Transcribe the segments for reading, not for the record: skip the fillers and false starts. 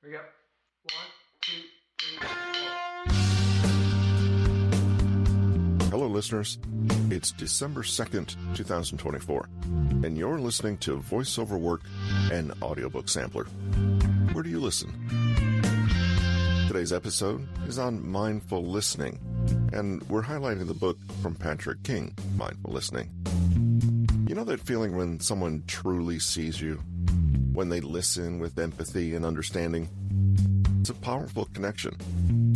Here we go. 1, 2, 3, 4. Hello, listeners. It's December 2nd, 2024, and you're listening to Voiceover Work and Audiobook Sampler. Where do you listen? Today's episode is on mindful listening, and we're highlighting the book from Patrick King, Mindful Listening. You know that feeling when someone truly sees you? When they listen with empathy and understanding? It's a powerful connection,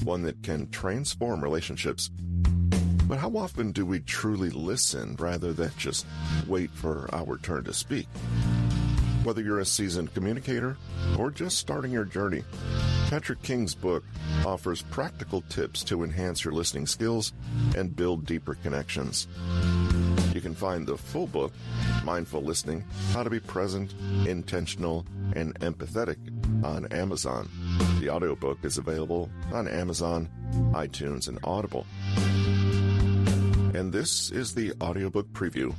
one that can transform relationships. But how often do we truly listen rather than just wait for our turn to speak? Whether you're a seasoned communicator or just starting your journey, Patrick King's book offers practical tips to enhance your listening skills and build deeper connections. You can find the full book, Mindful Listening, How to Be Present, Intentional, and Empathetic, on Amazon. The audiobook is available on Amazon, iTunes, and Audible. And this is the audiobook preview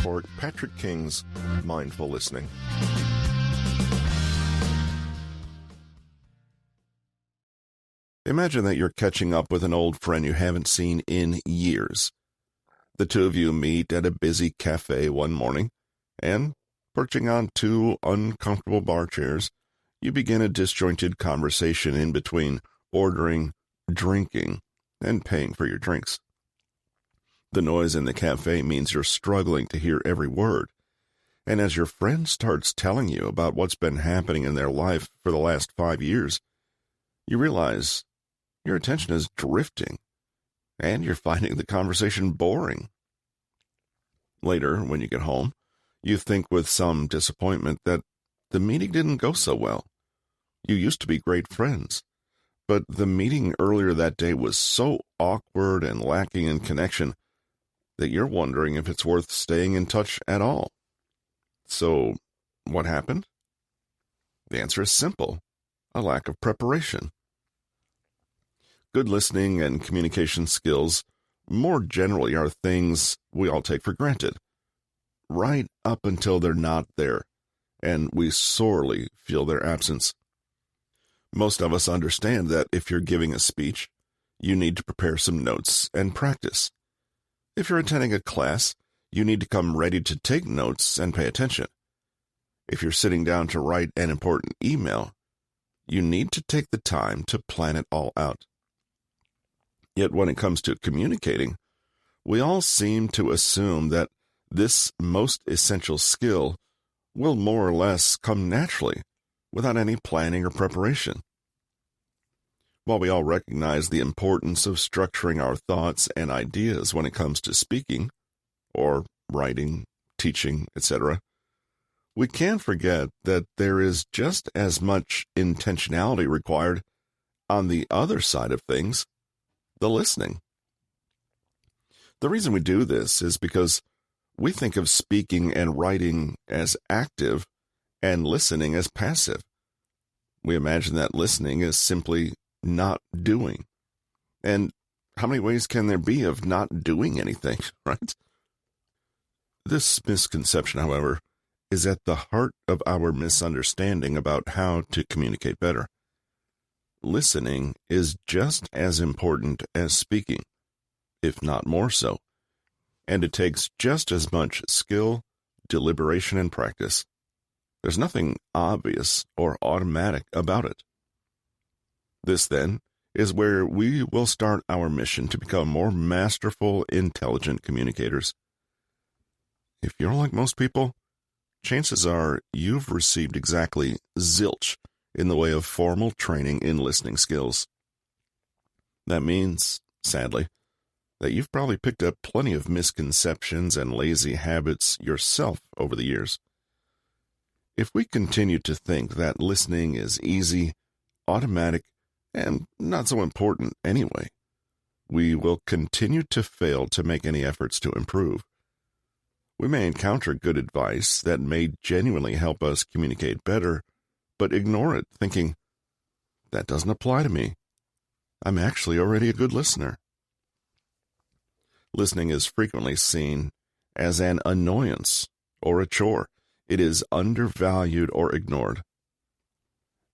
for Patrick King's Mindful Listening. Imagine that you're catching up with an old friend you haven't seen in years. The two of you meet at a busy cafe one morning, and, perching on two uncomfortable bar chairs, you begin a disjointed conversation in between ordering, drinking, and paying for your drinks. The noise in the cafe means you're struggling to hear every word, and as your friend starts telling you about what's been happening in their life for the last 5 years, you realize your attention is drifting, and you're finding the conversation boring. Later, when you get home, you think with some disappointment that the meeting didn't go so well. You used to be great friends, but the meeting earlier that day was so awkward and lacking in connection that you're wondering if it's worth staying in touch at all. So, what happened? The answer is simple: a lack of preparation. Good listening and communication skills, more generally, are things we all take for granted, right up until they're not there, and we sorely feel their absence. Most of us understand that if you're giving a speech, you need to prepare some notes and practice. If you're attending a class, you need to come ready to take notes and pay attention. If you're sitting down to write an important email, you need to take the time to plan it all out. Yet when it comes to communicating, we all seem to assume that this most essential skill will more or less come naturally, without any planning or preparation. While we all recognize the importance of structuring our thoughts and ideas when it comes to speaking, or writing, teaching, etc., we can't forget that there is just as much intentionality required on the other side of things, the listening. The reason we do this is because we think of speaking and writing as active and listening as passive. We imagine that listening is simply not doing. And how many ways can there be of not doing anything, right? This misconception, however, is at the heart of our misunderstanding about how to communicate better. Listening is just as important as speaking, if not more so, and it takes just as much skill, deliberation, and practice. There's nothing obvious or automatic about it. This, then, is where we will start our mission to become more masterful, intelligent communicators. If you're like most people, chances are you've received exactly zilch in the way of formal training in listening skills. That means, sadly, that you've probably picked up plenty of misconceptions and lazy habits yourself over the years. If we continue to think that listening is easy, automatic, and not so important anyway, we will continue to fail to make any efforts to improve. We may encounter good advice that may genuinely help us communicate better, but ignore it, thinking, that doesn't apply to me. I'm actually already a good listener. Listening is frequently seen as an annoyance or a chore. It is undervalued or ignored.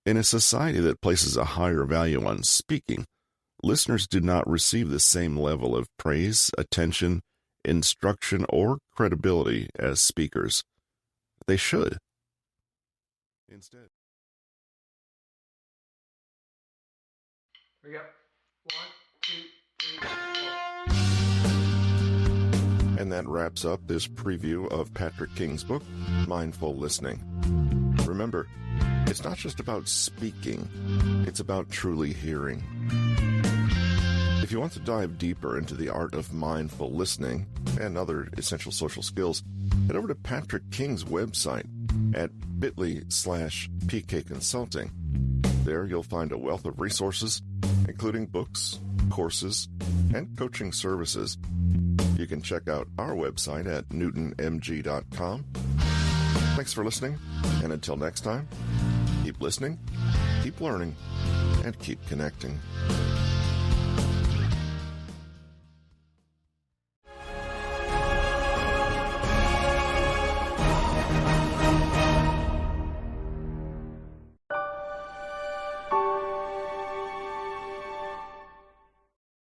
In a society that places a higher value on speaking, listeners do not receive the same level of praise, attention, instruction, or credibility as speakers. They should. Instead. Here we go. 1, 2, 3, 4. And that wraps up this preview of Patrick King's book, Mindful Listening. Remember, it's not just about speaking, it's about truly hearing. If you want to dive deeper into the art of mindful listening and other essential social skills, head over to Patrick King's website at bit.ly/PK Consulting. There you'll find a wealth of resources, including books, courses, and coaching services. You can check out our website at newtonmg.com. Thanks for listening, and until next time, keep listening, keep learning, and keep connecting.